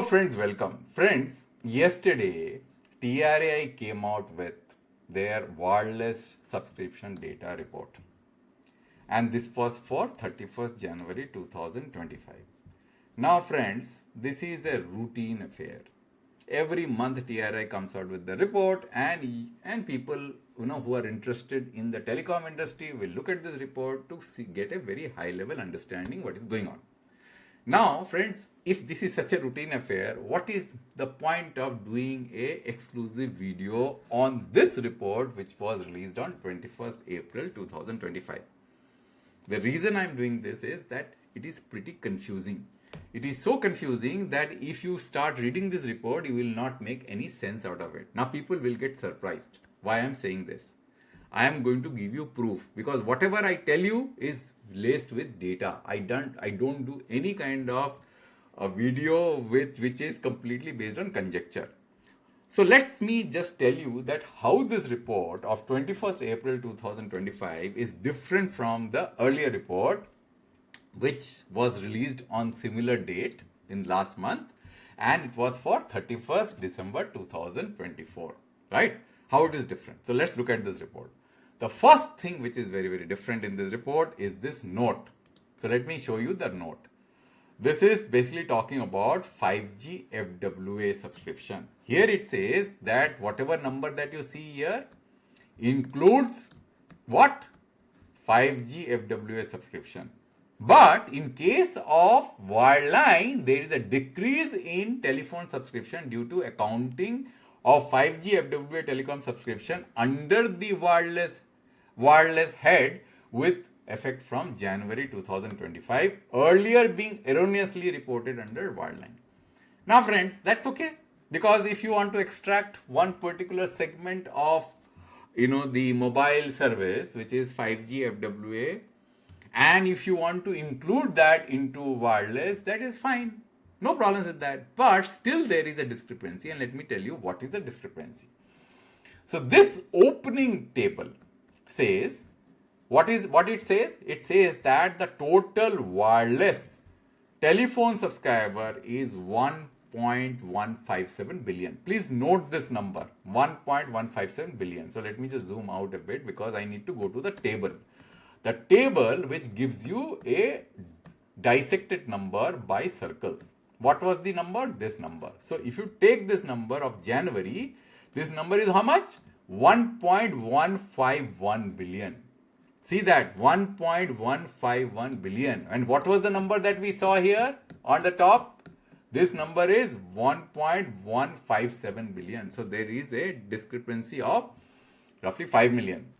friends, welcome. Friends, yesterday TRAI came out with their wireless subscription data report. And this was for 31st January 2025. Now friends, this is a routine affair. Every month TRAI comes out with the report, and people who are interested in the telecom industry will look at this report to get a very high level understanding what is going on. Now, friends, if this is such a routine affair, what is the point of doing a exclusive video on this report which was released on 21st April 2025? The reason I'm doing this is that it is pretty confusing. It is so confusing that if you start reading this report, you will not make any sense out of it. Now, people will get surprised. Why I'm saying this? I am going to give you proof, because whatever I tell you is laced with data. I don't do any kind of a video which is completely based on conjecture. So let me just tell you that how this report of 21st April 2025 is different from the earlier report which was released on similar date in last month, and it was for 31st December 2024, right? How it is different. So let's look at this report. The first thing which is very, very different in this report is this note. So let me show you the note. This is basically talking about 5G FWA subscription. Here it says that whatever number that you see here includes what? 5G FWA subscription. But in case of Wireline, there is a decrease in telephone subscription due to accounting of 5G FWA telecom subscription under the wireless head with effect from January 2025, earlier being erroneously reported under Wireline. Now friends, that's okay, because if you want to extract one particular segment of the mobile service, which is 5G FWA, and if you want to include that into wireless, that is fine. No problems with that. But still there is a discrepancy, and let me tell you what is the discrepancy. So this opening table says, what it says? It says that the total wireless telephone subscriber is 1.157 billion. Please note this number, 1.157 billion. So let me just zoom out a bit, because I need to go to the table. The table which gives you a dissected number by circles. What was the number? This number. So if you take this number of January, this number is how much? 1.151 billion. See that? 1.151 billion. And what was the number that we saw here on the top? This number is 1.157 billion. So there is a discrepancy of roughly 5 million.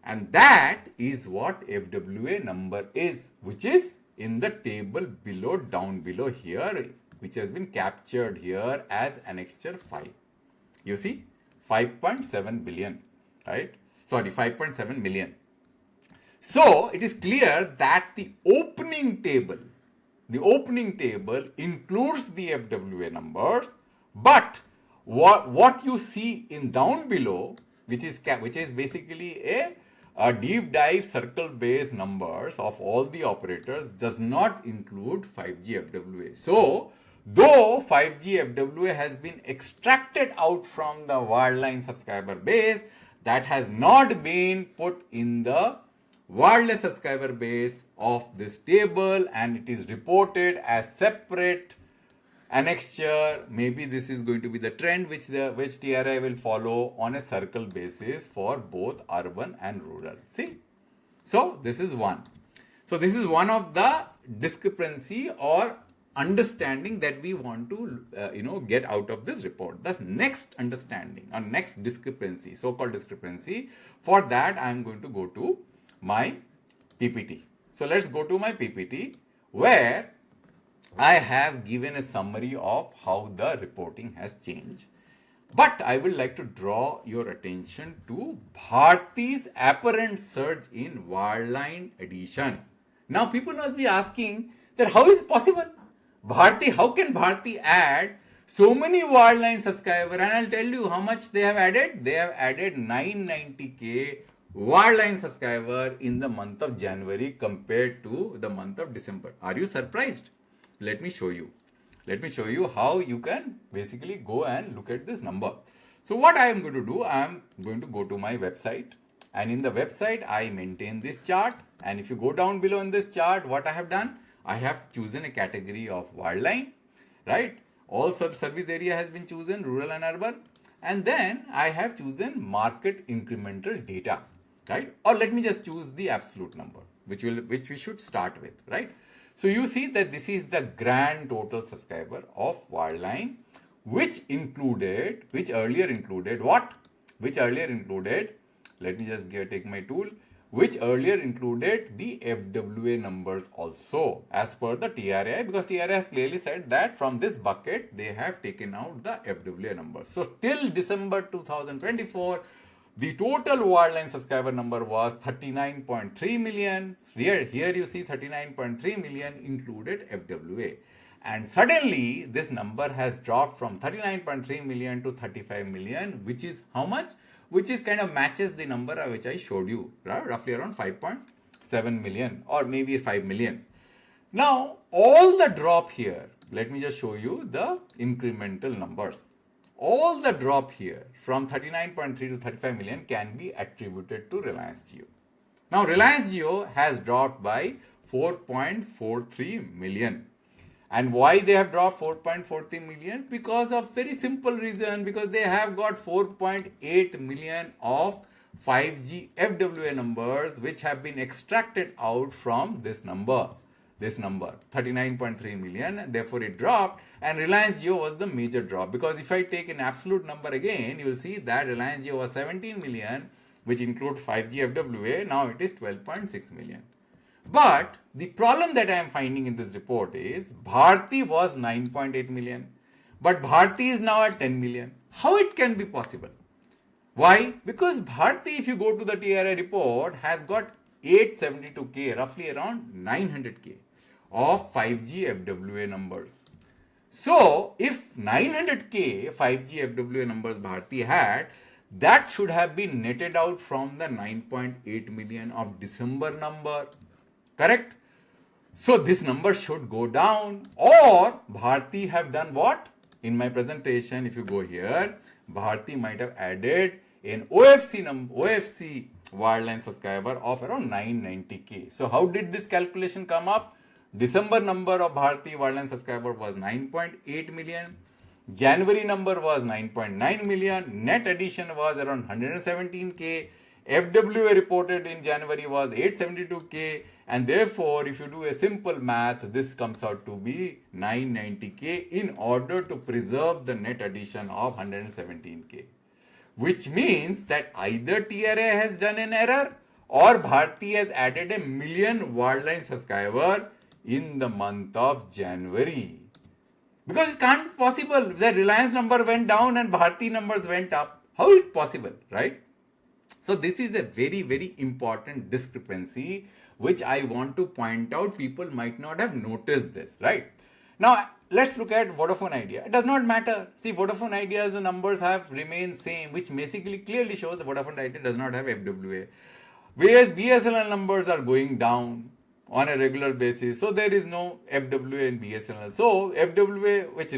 And that is what FWA number is, which is in the table below, down below here, which has been captured here as annexure 5. You see, 5.7 billion, right? Sorry, 5.7 million. So it is clear that the opening table includes the FWA numbers, but what you see in down below, which is basically a deep dive circle based numbers of all the operators, does not include 5G FWA. So though 5G FWA has been extracted out from the wireline subscriber base, that has not been put in the wireless subscriber base of this table, and it is reported as separate annexure. Maybe this is going to be the trend which TRAI will follow on a circle basis for both urban and rural. See? So this is one. So this is one of the discrepancy or understanding that we want to get out of this report. The next understanding or next discrepancy, so-called discrepancy, for that I am going to go to my PPT. So let's go to my PPT, where I have given a summary of how the reporting has changed. But I would like to draw your attention to Bharti's apparent surge in Wireline addition. Now people must be asking that how is it possible? How can Bharti add so many Wireline subscribers? And I'll tell you how much they have added. They have added 990k Wireline subscriber in the month of January compared to the month of December. Are you surprised? Let me show you. Let me show you how you can basically go and look at this number. So what I am going to do, I am going to go to my website, and in the website I maintain this chart. And if you go down below in this chart, what I have done, I have chosen a category of Wireline, right? All service area has been chosen, rural and urban, and then I have chosen market incremental data, right? Or let me just choose the absolute number, which we should start with, right? So you see that this is the grand total subscriber of Wireline, which earlier included what? Which earlier included, let me just take my tool, which earlier included the FWA numbers also as per the TRAI, because TRAI has clearly said that from this bucket they have taken out the FWA numbers. So till December 2024, the total Wireline subscriber number was 39.3 million. Here you see 39.3 million included FWA. And suddenly this number has dropped from 39.3 million to 35 million, which is how much? Which is kind of matches the number which I showed you, right? Roughly around 5.7 million or maybe 5 million. Now, all the drop here, let me just show you the incremental numbers. All the drop here from 39.3 to 35 million can be attributed to Reliance Jio. Now, Reliance Jio has dropped by 4.43 million. And why they have dropped 4.43 million? Because of very simple reason, because they have got 4.8 million of 5G FWA numbers which have been extracted out from this number 39.3 million, and therefore it dropped. And Reliance Jio was the major drop, because if I take an absolute number again, you will see that Reliance Jio was 17 million, which include 5G FWA. Now it is 12.6 million. But the problem that I am finding in this report is Bharti was 9.8 million, but Bharti is now at 10 million. How it can be possible? Why? Because Bharti, if you go to the TRAI report, has got 872k, roughly around 900k of 5G FWA numbers. So if 900k 5G FWA numbers Bharti had, that should have been netted out from the 9.8 million of December number. Correct? So this number should go down, or Bharti have done what? In my presentation, if you go here, Bharti might have added an OFC wireline subscriber of around 990k. So how did this calculation come up? December number of Bharti wireline subscriber was 9.8 million. January number was 9.9 million. Net addition was around 117k. FWA reported in January was 872k, and therefore if you do a simple math, this comes out to be 990k in order to preserve the net addition of 117k, which means that either TRAI has done an error or Bharti has added 1 million wireline subscriber in the month of January. Because it can't be possible. The Reliance number went down and Bharti numbers went up. How is it possible, right? So this is a very, very important discrepancy which I want to point out. People might not have noticed this, right? Now, let's look at Vodafone Idea. It does not matter. See, Vodafone Idea's the numbers have remained same, which basically clearly shows that Vodafone Idea does not have FWA. Whereas BSNL numbers are going down on a regular basis. So there is no FWA in BSNL. So FWA, which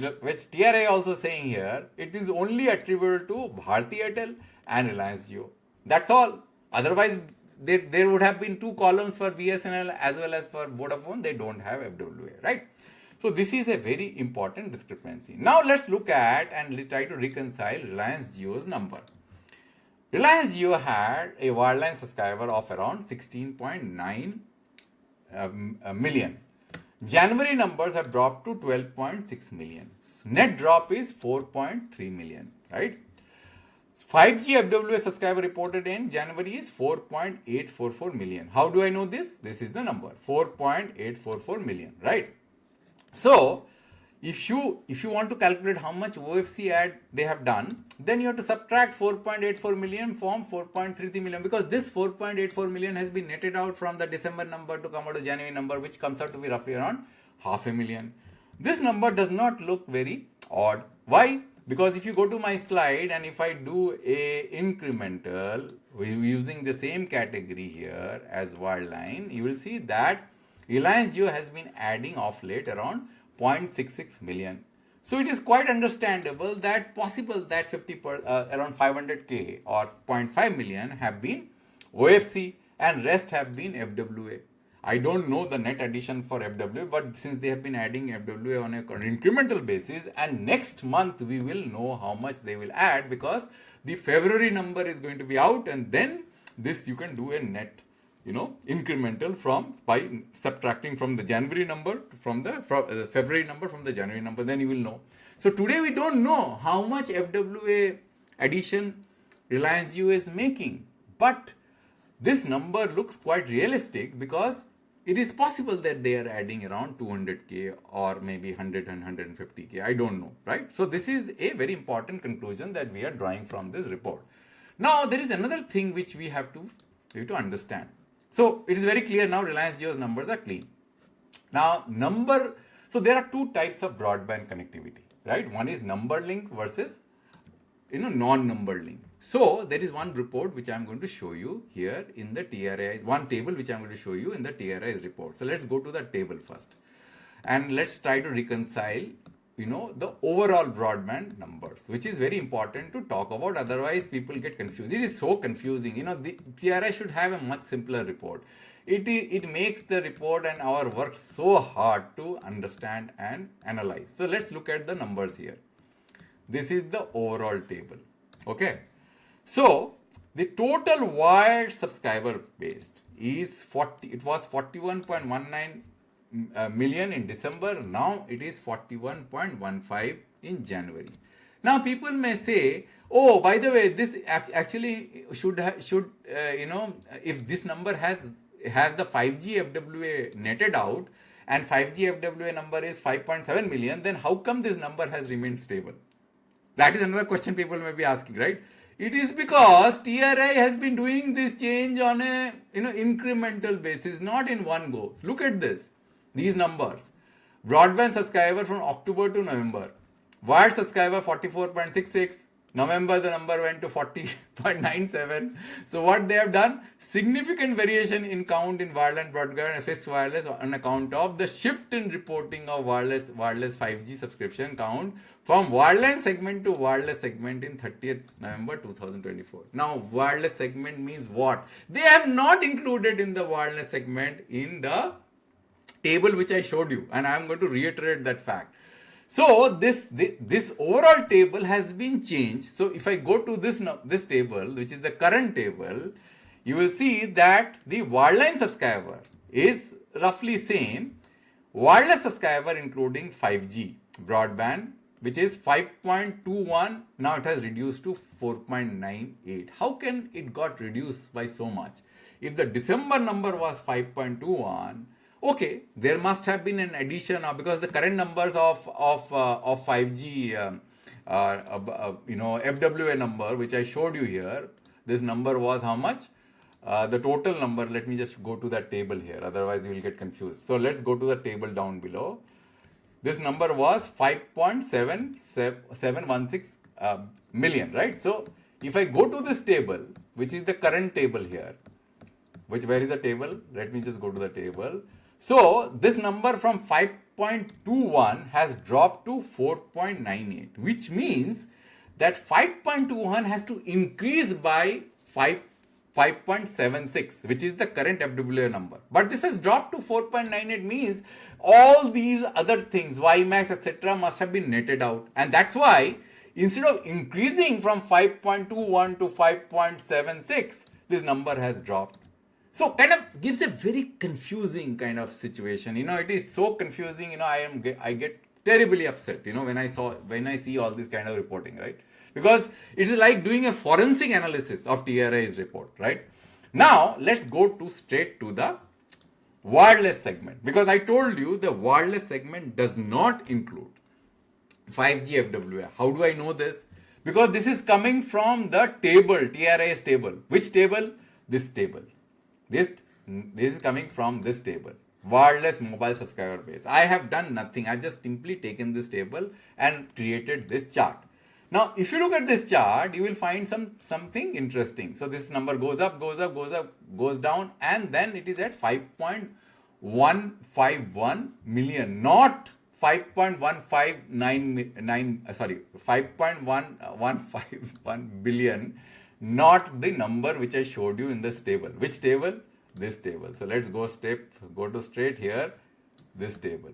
TRAI also saying here, it is only attributable to Bharti Airtel and Reliance Jio. That's all. Otherwise, there would have been two columns for BSNL as well as for Vodafone. They don't have FWA, right? So this is a very important discrepancy. Now let's look at and try to reconcile Reliance Jio's number. Reliance Jio had a wireline subscriber of around 16.9 million. January numbers have dropped to 12.6 million. Net drop is 4.3 million, right? 5G FWA subscriber reported in January is 4.844 million. How do I know this? This is the number, 4.844 million, right? So, if you want to calculate how much OFC ad they have done, then you have to subtract 4.84 million from 4.33 million, because this 4.84 million has been netted out from the December number to come out of January number, which comes out to be roughly around 500,000. This number does not look very odd. Why? Because if you go to my slide and if I do a incremental using the same category here as Wireline, you will see that Reliance Jio has been adding of late around 0.66 million. So it is quite understandable that possible that around 500k or 0.5 million have been OFC and rest have been FWA. I don't know the net addition for FWA, but since they have been adding FWA on an incremental basis, and next month we will know how much they will add, because the February number is going to be out, and then this you can do a net, incremental by subtracting from the January number from the February number from the January number, then you will know. So today we don't know how much FWA addition Reliance Jio is making, but this number looks quite realistic because it is possible that they are adding around 200k or maybe 100 and 150k. I don't know, right? So this is a very important conclusion that we are drawing from this report. Now there is another thing which we have to understand. So it is very clear now Reliance Jio's numbers are clean. Now so there are two types of broadband connectivity, right? One is number link versus non-number link. So there is one report which I am going to show you here in the TRAI, one table which I am going to show you in the TRAI's report. So let's go to the table first and let's try to reconcile the overall broadband numbers, which is very important to talk about, otherwise people get confused. It is so confusing. The TRAI should have a much simpler report. It makes the report and our work so hard to understand and analyze. So let's look at the numbers here. This is the overall table. Okay. So the total wired subscriber base is it was 41.19 million in December. Now it is 41.15 in January. Now people may say, oh, by the way, this actually should if this number has the 5G FWA netted out and 5G FWA number is 5.7 million, then how come this number has remained stable? That is another question people may be asking, right? It is because TRAI has been doing this change on a incremental basis, not in one go. Look at this. These numbers. Broadband subscriber from October to November. Wired subscriber 44.66. November the number went to 40.97. So what they have done? Significant variation in count in Wireless Broadband and fixed wireless on account of the shift in reporting of wireless 5G subscription count from wireline segment to wireless segment in 30th November 2024. Now wireless segment means what? They have not included in the wireless segment in the table which I showed you, and I am going to reiterate that fact. So this overall table has been changed. So if I go to this table, which is the current table, you will see that the wireline subscriber is roughly same. Wireless subscriber including 5G broadband, which is 5.21, now it has reduced to 4.98. How can it got reduced by so much? If the December number was 5.21, okay, there must have been an addition because the current numbers of 5G FWA number which I showed you here, this number was how much? The total number, let me just go to that table here, otherwise you will get confused. So let's go to the table down below. This number was 5.716 million, right? So if I go to this table, which is the current table here, where is the table? Let me just go to the table. So this number from 5.21 has dropped to 4.98, which means that 5.21 has to increase by 5.76, which is the current FWA number. But this has dropped to 4.98 means all these other things, YMAX, etc. must have been netted out. And that's why instead of increasing from 5.21 to 5.76, this number has dropped. So kind of gives a very confusing kind of situation. It is so confusing. I get terribly upset. When I see all this kind of reporting, right? Because it is like doing a forensic analysis of TRAI's report, right? Now let's go straight to the wireless segment, because I told you the wireless segment does not include 5G FWA. How do I know this? Because this is coming from the table, TRAI's table. Which table? This table. This is coming from this table, wireless mobile subscriber base. I have done nothing. I just simply taken this table and created this chart. Now, if you look at this chart, you will find something interesting. So this number goes up, goes down, and then it is at 5.151 million, not 5.151 billion, not the number which I showed you in this table. Which table? This table. So let's go to straight here, this table.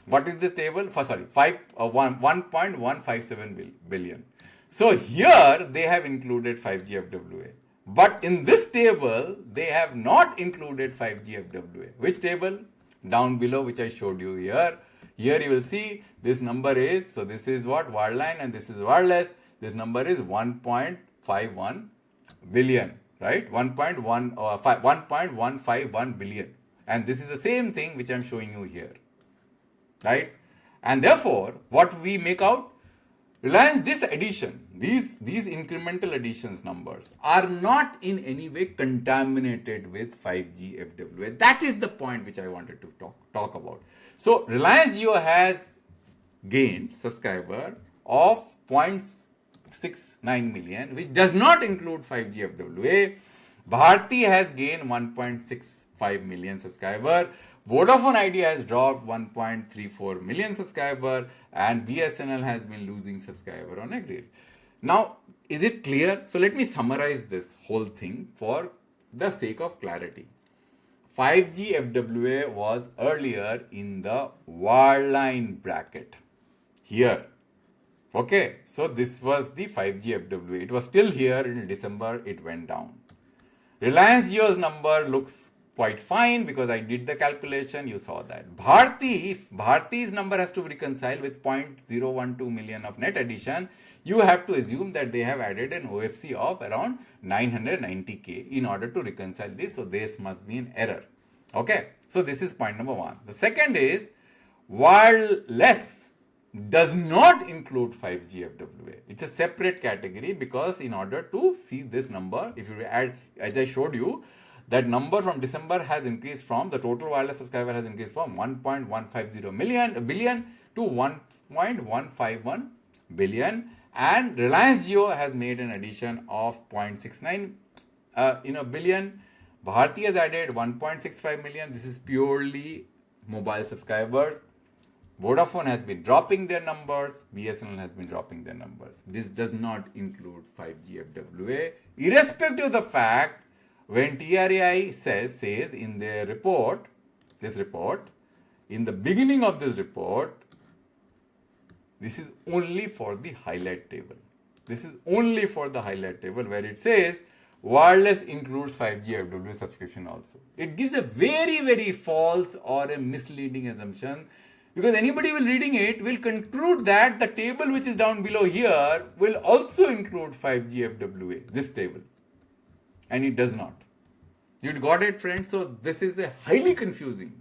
What is this table? 1.157 billion. So here they have included 5G FWA. But in this table, they have not included 5G FWA. Which table? Down below, which I showed you here. Here you will see this number is, so this is what? Wireline, and this is wireless. This number is 1.51 billion, right? 1.151 billion. And this is the same thing which I am showing you here, right? And therefore, what we make out? Reliance, this addition, these incremental additions numbers are not in any way contaminated with 5G FWA. That is the point which I wanted to talk about. So Reliance Jio has gained subscriber of 0.69 million, which does not include 5G FWA. Bharti has gained 1.65 million subscriber. Vodafone Idea has dropped 1.34 million subscriber, and BSNL has been losing subscriber on aggregate. Now, is it clear? So let me summarize this whole thing for the sake of clarity. 5G FWA was earlier in the Wireline bracket here. Okay, so this was the 5G FWA. It was still here in December, it went down. Reliance Jio's number looks quite fine because I did the calculation, you saw that. Bharti, if Bharti's number has to reconcile with 0.012 million of net addition, you have to assume that they have added an OFC of around 990k in order to reconcile this. So this must be an error. Okay, so this is point number one. The second is wireless does not include 5G FWA. It's a separate category because in order to see this number, if you add, as I showed you, that number from December has increased from, the total wireless subscriber has increased from 1.150 billion to 1.151 billion, and Reliance Jio has made an addition of 0.69 billion. Bharti has added 1.65 million. This is purely mobile subscribers. Vodafone has been dropping their numbers. BSNL has been dropping their numbers. This does not include 5G FWA, irrespective of the fact when TRAI says in their report, in the beginning of this report, this is only for the highlight table. This is only for the highlight table where it says wireless includes 5G FWA subscription also. It gives a very, very false or a misleading assumption, because anybody will reading it will conclude that the table which is down below here will also include 5G FWA, this table. And it does not. You got it, friends? So this is a highly confusing,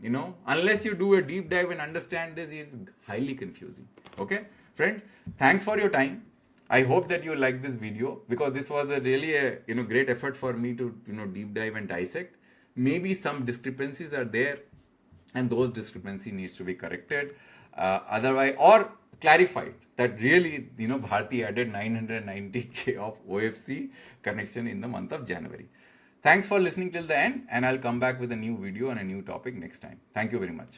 unless you do a deep dive and understand this, it's highly confusing. Okay, friends, thanks for your time. I hope that you like this video, because this was a really great effort for me to deep dive and dissect. Maybe some discrepancies are there, and those discrepancies needs to be corrected, otherwise, or clarified that really Bharti added 990k of OFC connection in the month of January. Thanks for listening till the end, and I'll come back with a new video on a new topic next time. Thank you very much.